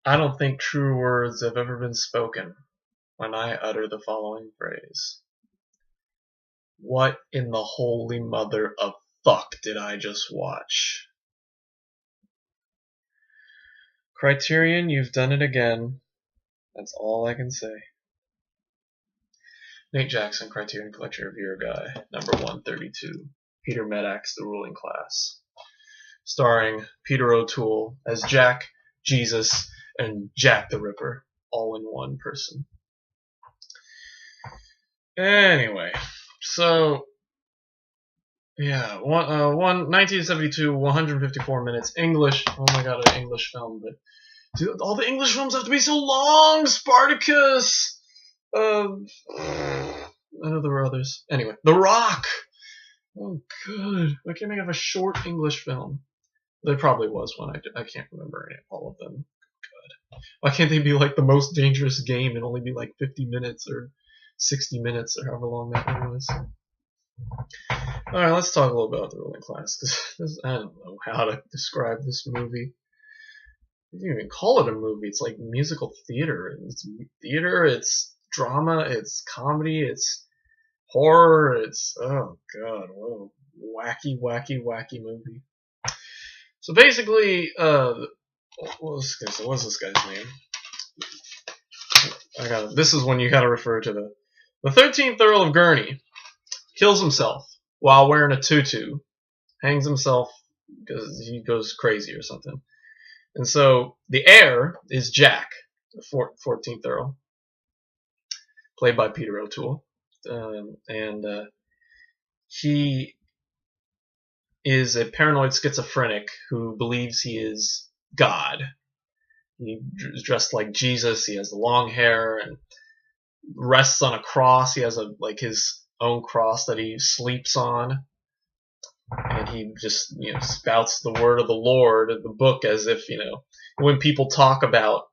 I don't think true words have ever been spoken when I utter the following phrase. What in the holy mother of fuck did I just watch? Criterion, you've done it again. That's all I can say. Nate Jackson, Criterion Collection Reviewer Guy, number 132. Peter Medak's The Ruling Class. Starring Peter O'Toole as Jack, Jesus, and Jack the Ripper, all in one person. Anyway, so yeah, 1972, 154 minutes. English. Oh my god, an English film, but dude, all the English films have to be so long. Spartacus. I know there were others. Anyway, The Rock. Oh god, why can't I have a short English film? There probably was one. I can't remember all of them. God, why can't they be like The Most Dangerous Game and only be like 50 minutes or 60 minutes or however long that one was? Alright, let's talk a little bit about The Ruling Class, because I don't know how to describe this movie. You can't even call it a movie. It's like musical theater. It's drama, it's comedy, it's horror, it's, oh god, what a wacky movie. So basically, what's this guy's name? This is when you gotta refer to the 13th Earl of Gurney kills himself while wearing a tutu, hangs himself because he goes crazy or something. And so the heir is Jack, the 14th Earl, played by Peter O'Toole. He is a paranoid schizophrenic who believes he is God. He is dressed like Jesus. He has the long hair and rests on a cross. He has his own cross that he sleeps on, and he just spouts the word of the Lord in the book as if when people talk about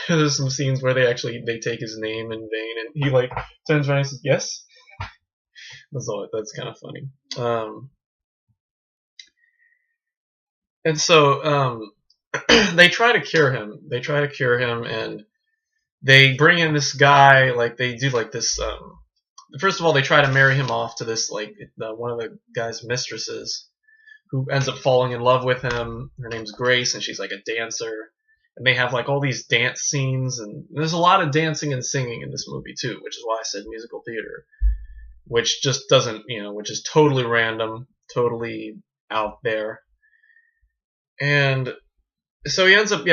there's some scenes where they take his name in vain, and he turns around and says yes. That's kind of funny. And so they try to cure him. And they bring in this guy. They do this. First of all, they try to marry him off to this one of the guy's mistresses, who ends up falling in love with him. Her name's Grace, and she's like a dancer. And they have all these dance scenes, and there's a lot of dancing and singing in this movie too, which is why I said musical theater, which just doesn't, which is totally random, totally out there. And so he ends up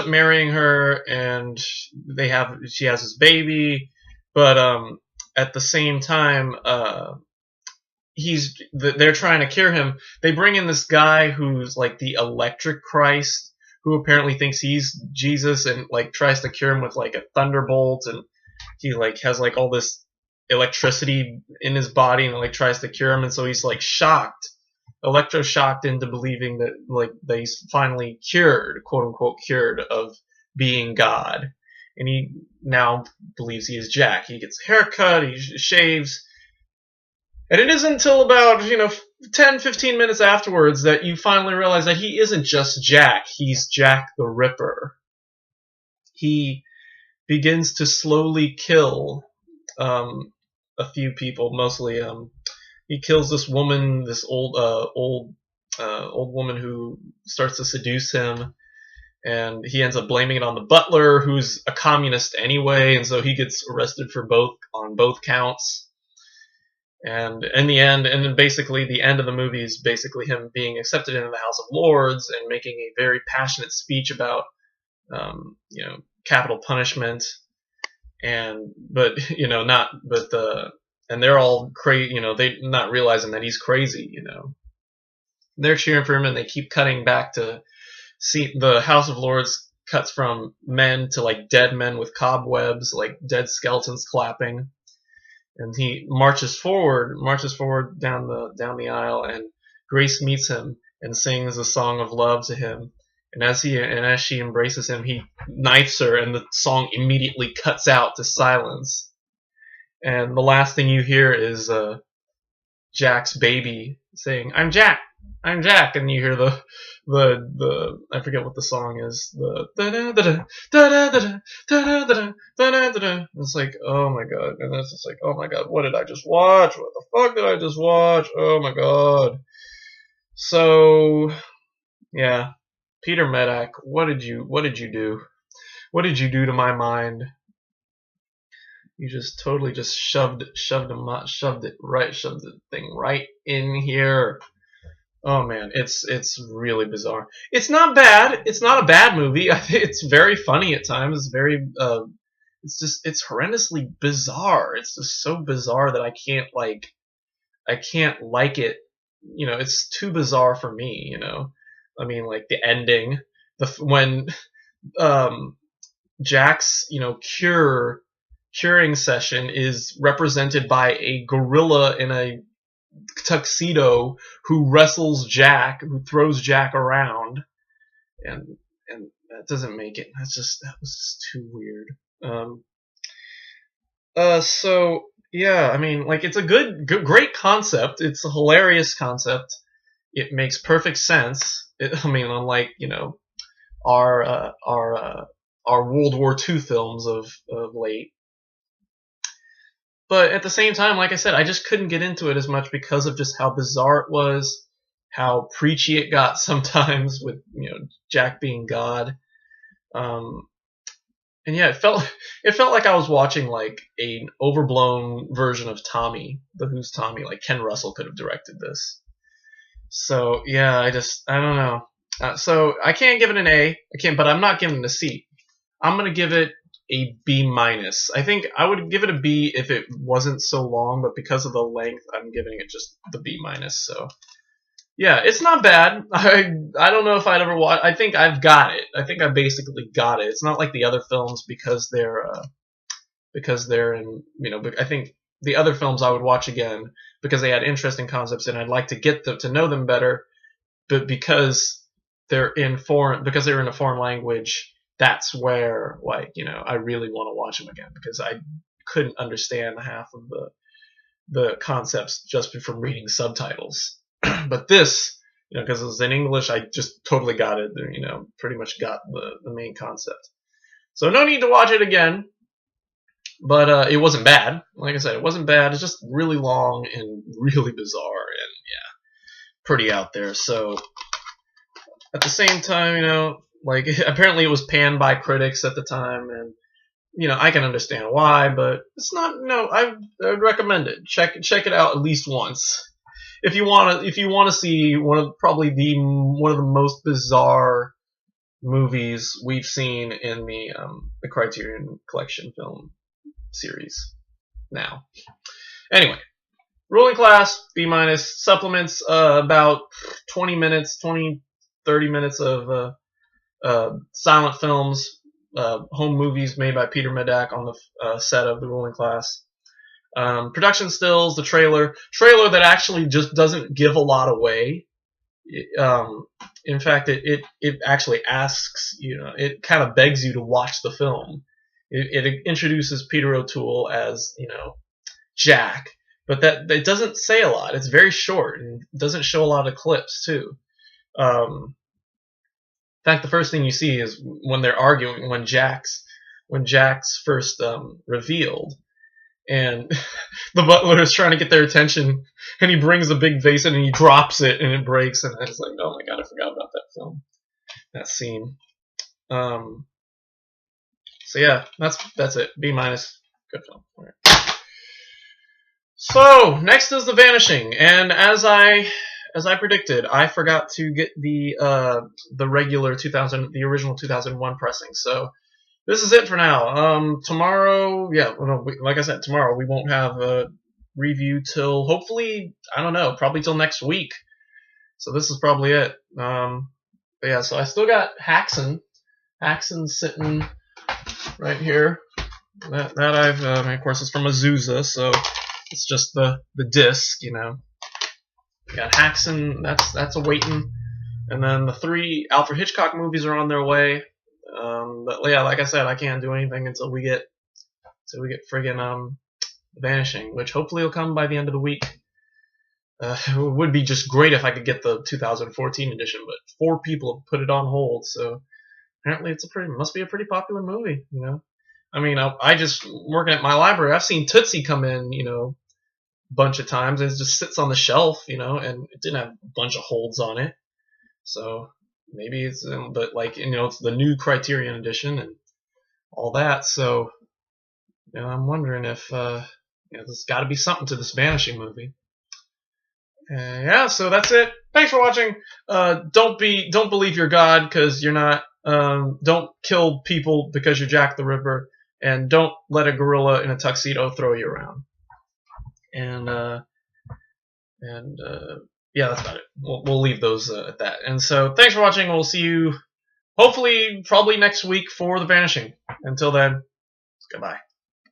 marrying her, and she has his baby, but at the same time, they're trying to cure him. They bring in this guy who's like the electric Christ, who apparently thinks he's Jesus, and tries to cure him with a thunderbolt, and he has all this electricity in his body, and tries to cure him, and so he's electroshocked into believing that that he's finally cured, quote unquote cured, of being God. And he now believes he is Jack. He gets a haircut, he shaves, and it isn't until about 10-15 minutes afterwards that you finally realize that he isn't just Jack, he's Jack the Ripper. He begins to slowly kill a few people, mostly he kills this woman, this old woman who starts to seduce him, and he ends up blaming it on the butler, who's a communist anyway, and so he gets arrested on both counts. And in the end, and then basically the end of the movie is basically him being accepted into the House of Lords and making a very passionate speech about capital punishment, and they're all crazy, they not realizing that he's crazy, They're cheering for him, and they keep cutting back to see the House of Lords cuts from men to dead men with cobwebs, dead skeletons clapping. And he marches forward down the aisle, and Grace meets him and sings a song of love to him. And as she embraces him, he knifes her, and the song immediately cuts out to silence. And the last thing you hear is Jack's baby saying, "I'm Jack, I'm Jack, and you hear the I forget what the song is. The da da da da da da da da da. It's like, oh my god, and it's just like, oh my god, what did I just watch? What the fuck did I just watch? Oh my god. So yeah, Peter Medak, what did you do? What did you do to my mind? You just totally just shoved the thing right in here. Oh man, it's really bizarre. It's not bad. It's not a bad movie. I think it's very funny at times. It's very it's horrendously bizarre. It's just so bizarre that I can't like it. You know, it's too bizarre for me, you know. I mean, like the ending, when um Jack's, you know, curing session is represented by a gorilla in a tuxedo who wrestles Jack, who throws Jack around, and that doesn't make it. That was just too weird. So yeah, I mean, like it's a great concept. It's a hilarious concept. It makes perfect sense. I mean, unlike our uh, our uh, our World War II films of late. But at the same time, like I said, I just couldn't get into it as much because of just how bizarre it was, how preachy it got sometimes with Jack being God. Um, and yeah, it felt like I was watching like an overblown version of Tommy, the Who's Tommy. Like Ken Russell could have directed this. So yeah, I don't know. So I can't give it an A. I can't, but I'm not giving it a C. I'm gonna give it a B minus. I think I would give it a B if it wasn't so long, but because of the length, I'm giving it just the B minus. So yeah, it's not bad. I don't know if I'd ever watch. I think I've got it. I think I basically got it. It's not like the other films because they're in I think the other films I would watch again because they had interesting concepts and I'd like to get them to know them better. But because they're in a foreign language, that's where I really want to watch them again because I couldn't understand half of the concepts just from reading subtitles. But this, because it was in English, I just totally got it. Pretty much got the main concept. So no need to watch it again. But it wasn't bad. Like I said, it wasn't bad. It's just really long and really bizarre and yeah, pretty out there. So at the same time, like apparently it was panned by critics at the time, and I can understand why, but it's not. I would recommend it. Check it out at least once if you want to see one of the most bizarre movies we've seen in the Criterion Collection film series. Now, anyway, ruling class B minus, supplements about 20 minutes, 30 minutes of silent films, home movies made by Peter Medak on the set of the ruling class. Production stills, the trailer that actually just doesn't give a lot away. In fact, it actually asks, it kind of begs you to watch the film. It introduces Peter O'Toole as, Jack, but that it doesn't say a lot. It's very short and doesn't show a lot of clips too. In fact, the first thing you see is when they're arguing, when Jack's first revealed, and the butler is trying to get their attention, and he brings a big vase in and he drops it and it breaks, and it's like, oh my god, I forgot about that scene. So yeah, that's it. B minus. Good film. All right. So next is The Vanishing, and as I predicted, I forgot to get the original 2001 pressing. So this is it for now. Tomorrow, like I said, tomorrow we won't have a review till hopefully, I don't know, probably till next week. So this is probably it. But yeah, so I still got Haxan sitting right here. That I've, of course, it's from Azusa, so it's just the disc, Got Haxan, that's awaiting, and then the 3 Alfred Hitchcock movies are on their way. But yeah, like I said, I can't do anything until we get friggin' Vanishing, which hopefully will come by the end of the week. It would be just great if I could get the 2014 edition, but 4 people have put it on hold, so apparently must be a pretty popular movie, you know. I mean, I just working at my library, I've seen Tootsie come in, you know, a bunch of times, and it just sits on the shelf, you know, and it didn't have a bunch of holds on it, so maybe it's, but like, you know, it's the new Criterion edition and all that, so you know, I'm wondering if you know, there's got to be something to this Vanishing movie. Yeah, so that's it. Thanks for watching. Don't believe you're God because you're not. Don't kill people because you're Jack the Ripper, and don't let a gorilla in a tuxedo throw you around. And yeah, that's about it. We'll leave those at that. And so thanks for watching. We'll see you hopefully probably next week for The Vanishing. Until then, goodbye.